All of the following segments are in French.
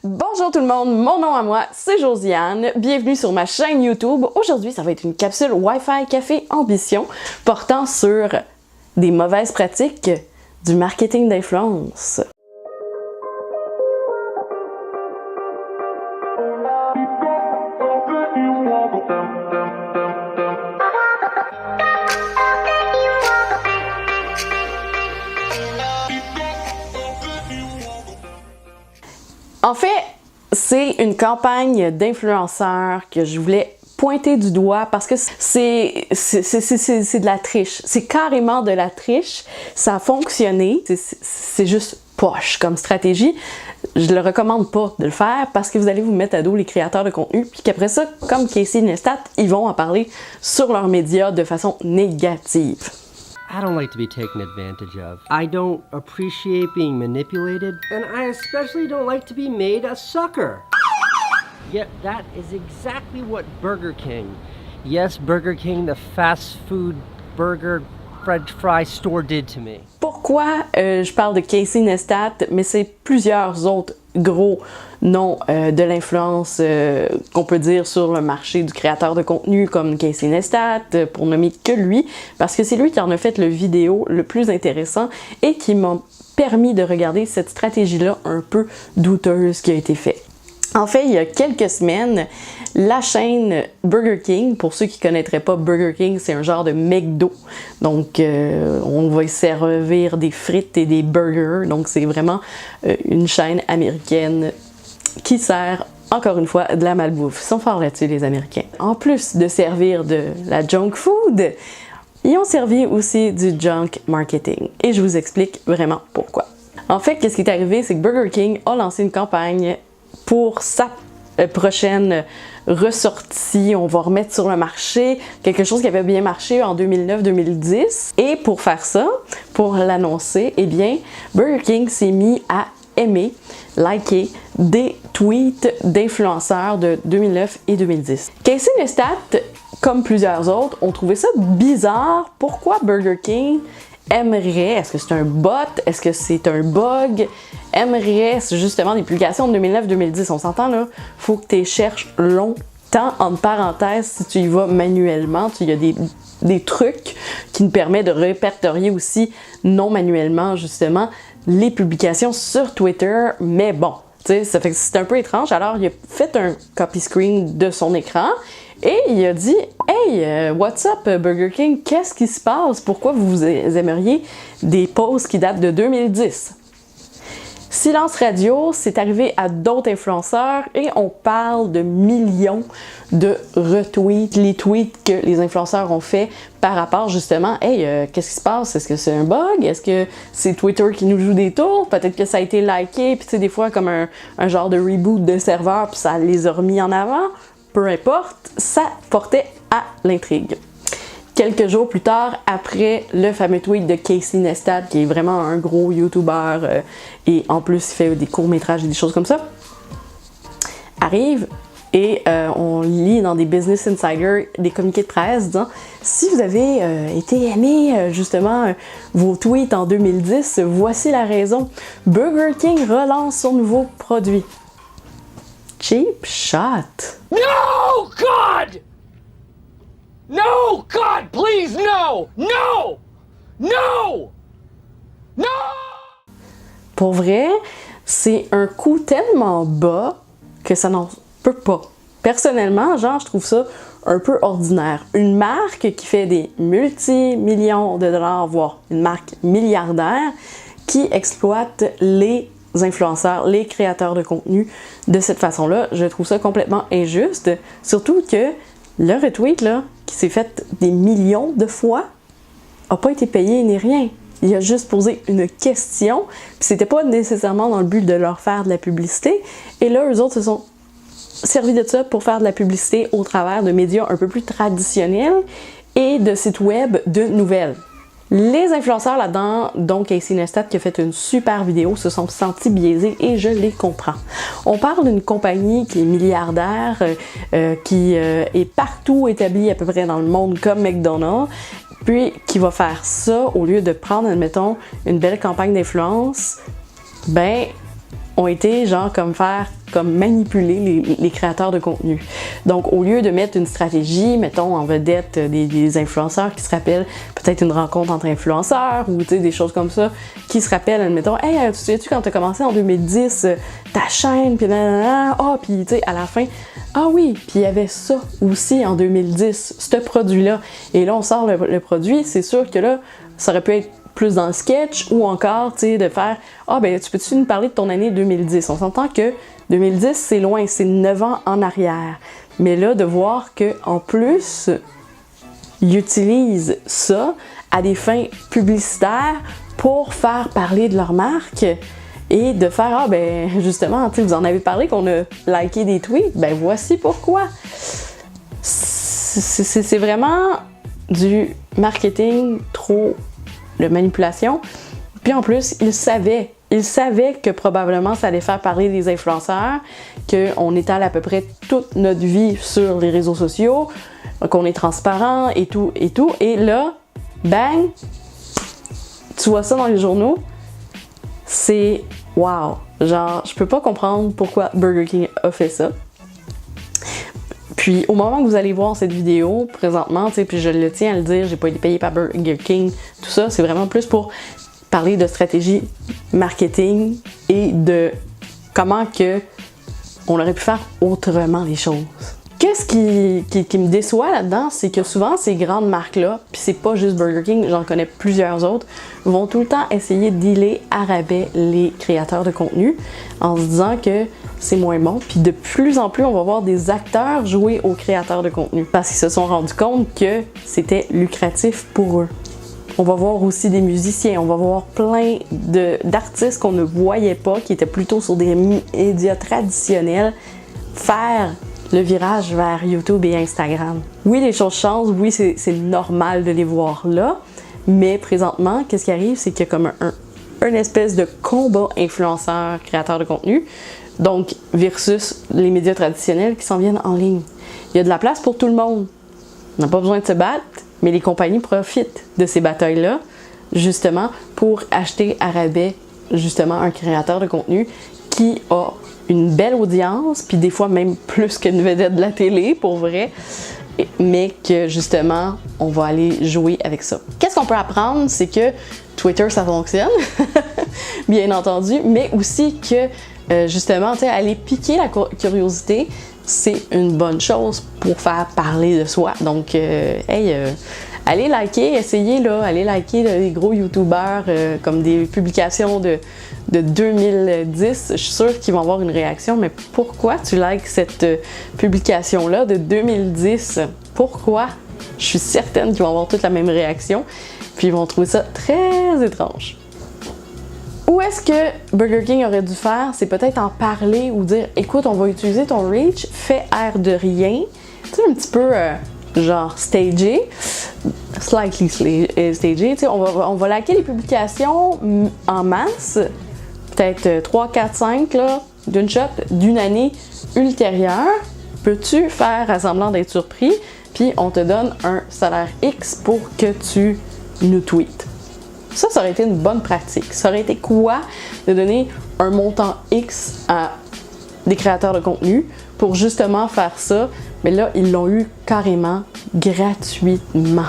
Bonjour tout le monde, mon nom à moi, c'est Josiane. Bienvenue sur ma chaîne YouTube. Aujourd'hui, ça va être une capsule Wi-Fi Café Ambition portant sur des mauvaises pratiques du marketing d'influence. En fait, c'est une campagne d'influenceurs que je voulais pointer du doigt parce que c'est de la triche. C'est carrément de la triche. Ça a fonctionné. C'est juste poche comme stratégie. Je le recommande pas de le faire parce que vous allez vous mettre à dos les créateurs de contenu puis qu'après ça, comme Casey Neistat, ils vont en parler sur leurs médias de façon négative. I don't like to be taken advantage of. I don't appreciate being manipulated, and I especially don't like to be made a sucker. Yet that is exactly what Burger King, yes, Burger King, the fast food burger French fry store did to me. Pourquoi je parle de Casey Neistat, mais c'est plusieurs autres gros noms de l'influence qu'on peut dire sur le marché du créateur de contenu comme Casey Neistat, pour nommer que lui, parce que c'est lui qui en a fait le vidéo le plus intéressant et qui m'a permis de regarder cette stratégie-là un peu douteuse qui a été faite. En fait, il y a quelques semaines, la chaîne Burger King, pour ceux qui ne connaîtraient pas Burger King, c'est un genre de McDo. Donc, on va y servir des frites et des burgers. Donc, c'est vraiment une chaîne américaine qui sert, encore une fois, de la malbouffe. Ils sont forts là-dessus, les Américains. En plus de servir de la junk food, ils ont servi aussi du junk marketing. Et je vous explique vraiment pourquoi. En fait, qu'est-ce qui est arrivé, c'est que Burger King a lancé une campagne pour sa prochaine ressortie, on va remettre sur le marché quelque chose qui avait bien marché en 2009-2010. Et pour faire ça, pour l'annoncer, eh bien, Burger King s'est mis à aimer, liker des tweets d'influenceurs de 2009 et 2010. Casey Neistat, comme plusieurs autres, ont trouvé ça bizarre. Pourquoi Burger King aimerait, est-ce que c'est un bot, est-ce que c'est un bug, aimerait justement des publications de 2009-2010, on s'entend là, faut que tu cherches longtemps, entre parenthèses, si tu y vas manuellement, il y a des trucs qui nous permettent de répertorier aussi non manuellement justement les publications sur Twitter, mais bon, tu sais, ça fait que c'est un peu étrange, alors il a fait un copy screen de son écran et il a dit « Hey, what's up Burger King? Qu'est-ce qui se passe? Pourquoi vous aimeriez des posts qui datent de 2010? » Silence radio, c'est arrivé à d'autres influenceurs et on parle de millions de retweets, les tweets que les influenceurs ont fait par rapport justement, hey, qu'est-ce qui se passe? Est-ce que c'est un bug? Est-ce que c'est Twitter qui nous joue des tours? Peut-être que ça a été liké, puis tu sais, des fois comme un genre de reboot de serveur, puis ça les a remis en avant. Peu importe, ça portait à l'intrigue. Quelques jours plus tard, après le fameux tweet de Casey Neistat, qui est vraiment un gros YouTuber et en plus il fait des courts-métrages et des choses comme ça, arrive et on lit dans des Business Insider des communiqués de presse disant « Si vous avez été aimé justement vos tweets en 2010, voici la raison. Burger King relance son nouveau produit. » Cheap shot. No, God! No, God, please, no! No! No! No! Pour vrai, c'est un coût tellement bas que ça n'en peut pas. Personnellement, genre, je trouve ça un peu ordinaire. Une marque qui fait des multi-millions de dollars, voire une marque milliardaire, qui exploite les influenceurs, les créateurs de contenu de cette façon-là, je trouve ça complètement injuste. Surtout que le retweet, là, qui s'est fait des millions de fois, n'a pas été payé ni rien. Il a juste posé une question, puis c'était pas nécessairement dans le but de leur faire de la publicité. Et là, eux autres se sont servis de ça pour faire de la publicité au travers de médias un peu plus traditionnels et de sites web de nouvelles. Les influenceurs là-dedans, dont Casey Neistat qui a fait une super vidéo, se sont sentis biaisés et je les comprends. On parle d'une compagnie qui est milliardaire, qui est partout établie à peu près dans le monde comme McDonald's, puis qui va faire ça au lieu de prendre, admettons, une belle campagne d'influence, ben ont été genre comme manipuler les créateurs de contenu. Donc au lieu de mettre une stratégie, mettons en vedette des influenceurs qui se rappellent peut-être une rencontre entre influenceurs ou des choses comme ça, qui se rappellent, admettons, hey, tu sais-tu quand t'as commencé en 2010, ta chaîne, puis nanana, puis tu sais, à la fin, ah oui, puis il y avait ça aussi en 2010, ce produit-là. Et là, on sort le produit, c'est sûr que là, ça aurait pu être plus dans le sketch ou encore, tu sais, de faire « Ah, ben, tu peux-tu nous parler de ton année 2010? » On s'entend que 2010, c'est loin, c'est 9 ans en arrière. Mais là, de voir qu'en plus, ils utilisent ça à des fins publicitaires pour faire parler de leur marque et de faire « Ah, ben, justement, tu sais, vous en avez parlé qu'on a liké des tweets, ben voici pourquoi. » C'est vraiment du marketing trop de manipulation. Puis en plus, ils savaient que probablement ça allait faire parler des influenceurs, qu'on étale à peu près toute notre vie sur les réseaux sociaux, qu'on est transparent et tout. Et là, bang, tu vois ça dans les journaux, c'est wow. Genre, je peux pas comprendre pourquoi Burger King a fait ça. Puis au moment que vous allez voir cette vidéo, présentement, tu sais, puis je le tiens à le dire, j'ai pas été payé par Burger King, tout ça, c'est vraiment plus pour parler de stratégie marketing et de comment que on aurait pu faire autrement les choses. Qu'est-ce qui me déçoit là-dedans, c'est que souvent ces grandes marques-là, puis c'est pas juste Burger King, j'en connais plusieurs autres, vont tout le temps essayer de dealer à rabais les créateurs de contenu en se disant que c'est moins bon. Puis de plus en plus, on va voir des acteurs jouer aux créateurs de contenu parce qu'ils se sont rendus compte que c'était lucratif pour eux. On va voir aussi des musiciens, on va voir plein d'artistes qu'on ne voyait pas, qui étaient plutôt sur des médias traditionnels, faire le virage vers YouTube et Instagram. Oui, les choses changent, oui, c'est normal de les voir là, mais présentement, qu'est-ce qui arrive, c'est qu'il y a comme un espèce de combat influenceur, créateur de contenu, donc versus les médias traditionnels qui s'en viennent en ligne. Il y a de la place pour tout le monde. On n'a pas besoin de se battre, mais les compagnies profitent de ces batailles-là, justement, pour acheter à rabais, justement, un créateur de contenu qui a une belle audience, puis des fois même plus qu'une vedette de la télé, pour vrai, mais que, justement, on va aller jouer avec ça. Qu'est-ce qu'on peut apprendre? C'est que Twitter, ça fonctionne, bien entendu, mais aussi que, justement, tu sais, aller piquer la curiosité, c'est une bonne chose pour faire parler de soi. Donc, allez liker, essayez là, allez liker les gros youtubeurs comme des publications de 2010. Je suis sûre qu'ils vont avoir une réaction, mais pourquoi tu likes cette publication-là de 2010? Pourquoi? Je suis certaine qu'ils vont avoir toute la même réaction, puis ils vont trouver ça très étrange. Où est-ce que Burger King aurait dû faire? C'est peut-être en parler ou dire « Écoute, on va utiliser ton reach, fais air de rien. » Tu sais, un petit peu genre stagé, slightly stagé. Tu sais, on va liker les publications en masse, peut-être 3, 4, 5, là, d'une shot, d'une année ultérieure. Peux-tu faire à semblant d'être surpris, puis on te donne un salaire X pour que tu nous tweets. Ça aurait été une bonne pratique. Ça aurait été quoi de donner un montant X à des créateurs de contenu pour justement faire ça? Mais là, ils l'ont eu carrément gratuitement.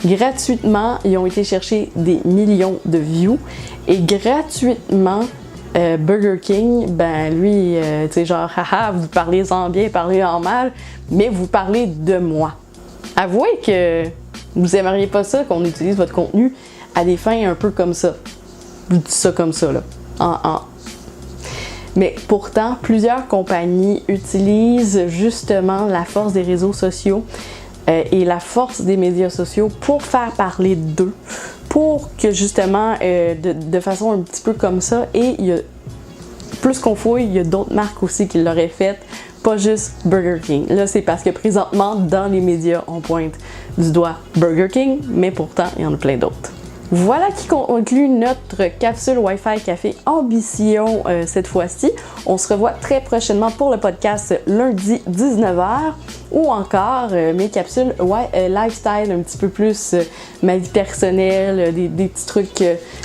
Gratuitement, ils ont été chercher des millions de views et gratuitement, Burger King, ben lui, tu sais, genre, haha, vous parlez en bien, parlez en mal, mais vous parlez de moi. Avouez que vous aimeriez pas ça, qu'on utilise votre contenu à des fins un peu comme ça. Je dis ça comme ça, là. Mais pourtant, plusieurs compagnies utilisent justement la force des réseaux sociaux et la force des médias sociaux pour faire parler d'eux, pour que justement, de façon un petit peu comme ça, et il y a, plus qu'on fouille, il y a d'autres marques aussi qui l'auraient fait, pas juste Burger King. Là, c'est parce que présentement, dans les médias, on pointe du doigt Burger King, mais pourtant, il y en a plein d'autres. Voilà qui conclut notre capsule Wi-Fi Café Ambition cette fois-ci. On se revoit très prochainement pour le podcast lundi 19h ou encore mes capsules lifestyle, un petit peu plus ma vie personnelle, des petits trucs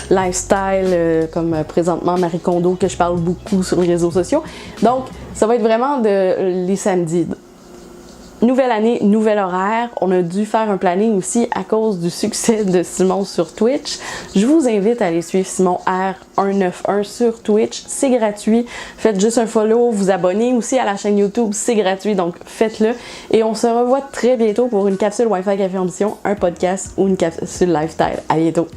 lifestyle comme présentement Marie Kondo que je parle beaucoup sur les réseaux sociaux. Donc, ça va être vraiment les samedis. Nouvelle année, nouvel horaire. On a dû faire un planning aussi à cause du succès de Simon sur Twitch. Je vous invite à aller suivre Simon R191 sur Twitch. C'est gratuit. Faites juste un follow, vous abonnez aussi à la chaîne YouTube. C'est gratuit, donc faites-le. Et on se revoit très bientôt pour une capsule Wi-Fi Café Ambition, un podcast ou une capsule lifestyle. À bientôt!